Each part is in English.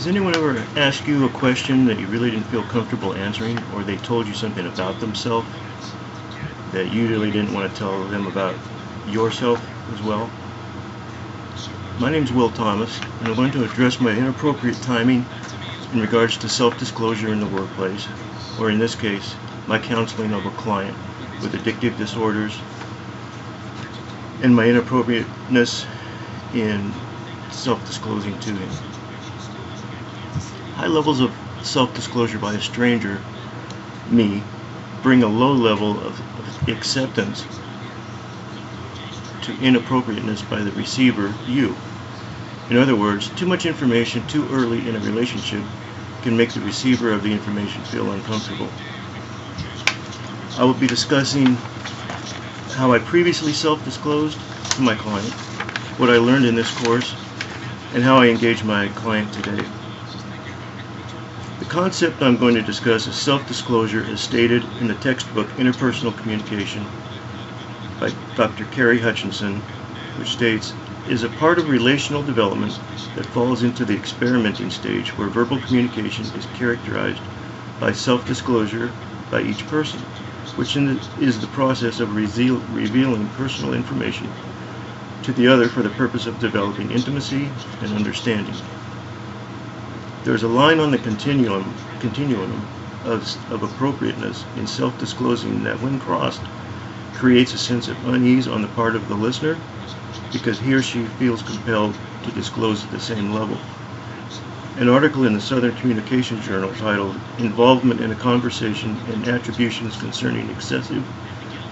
Has anyone ever asked you a question that you really didn't feel comfortable answering, or they told you something about themselves that you really didn't want to tell them about yourself as well? My name is Will Thomas, and I'm going to address my inappropriate timing in regards to self-disclosure in the workplace, or in this case, my counseling of a client with addictive disorders, and my inappropriateness in self-disclosing to him. High levels of self-disclosure by a stranger, me, bring a low level of acceptance to inappropriateness by the receiver, you. In other words, too much information too early in a relationship can make the receiver of the information feel uncomfortable. I will be discussing how I previously self-disclosed to my client, what I learned in this course, and how I engage my client today. The concept I'm going to discuss is self-disclosure as stated in the textbook Interpersonal Communication by Dr. Carrie Hutchinson, which states, is a part of relational development that falls into the experimenting stage where verbal communication is characterized by self-disclosure by each person, which is the process of revealing personal information to the other for the purpose of developing intimacy and understanding. There's a line on the continuum of appropriateness in self-disclosing that, when crossed, creates a sense of unease on the part of the listener because he or she feels compelled to disclose at the same level. An article in the Southern Communications Journal titled Involvement in a Conversation and Attributions Concerning Excessive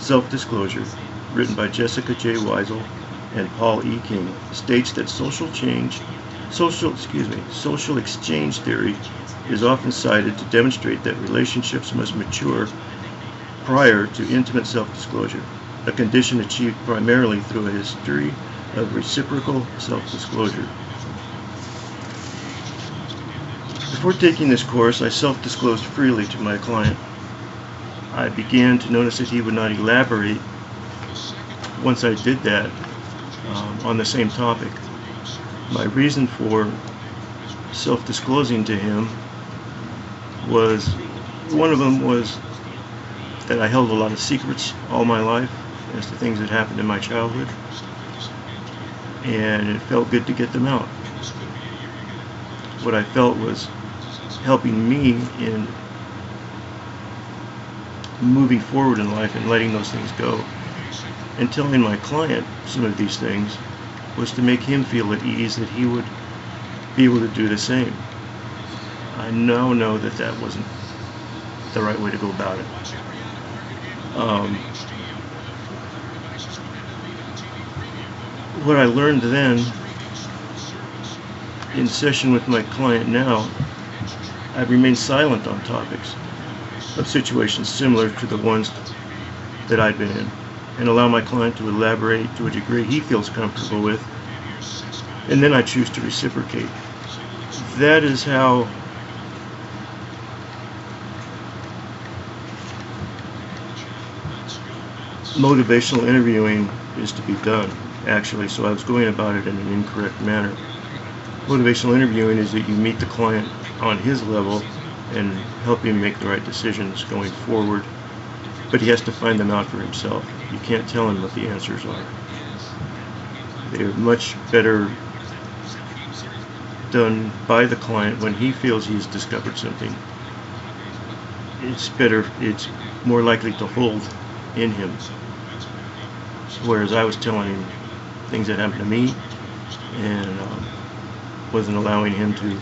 Self-Disclosure, written by Jessica J. Weisel and Paul E. King, states that social exchange theory is often cited to demonstrate that relationships must mature prior to intimate self-disclosure, a condition achieved primarily through a history of reciprocal self-disclosure. Before taking this course, I self-disclosed freely to my client. I began to notice that he would not elaborate once I did that on the same topic. My reason for self-disclosing to him was, one of them was that I held a lot of secrets all my life as to things that happened in my childhood, and it felt good to get them out. What I felt was helping me in moving forward in life and letting those things go. And telling my client some of these things was to make him feel at ease that he would be able to do the same. I now know that that wasn't the right way to go about it. What I learned then, in session with my client now, I've remained silent on topics of situations similar to the ones that I've been in, and allow my client to elaborate to a degree he feels comfortable with, and then I choose to reciprocate. That is how motivational interviewing is to be done, actually, so I was going about it in an incorrect manner. Motivational interviewing is that you meet the client on his level and help him make the right decisions going forward, but he has to find them out for himself. You can't tell him what the answers are. They're much better done by the client when he feels he's discovered something. It's more likely to hold in him. Whereas I was telling him things that happened to me and wasn't allowing him to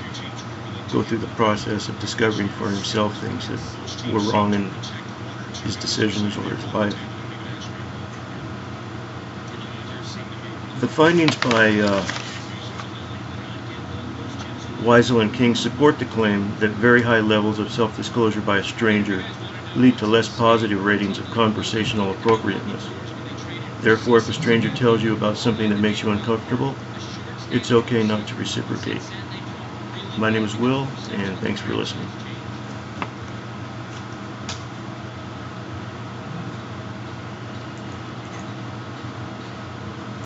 go through the process of discovering for himself things that were wrong in his decisions or his life. The findings by Weisel and King support the claim that very high levels of self-disclosure by a stranger lead to less positive ratings of conversational appropriateness. Therefore, if a stranger tells you about something that makes you uncomfortable, it's okay not to reciprocate. My name is Will, and thanks for listening.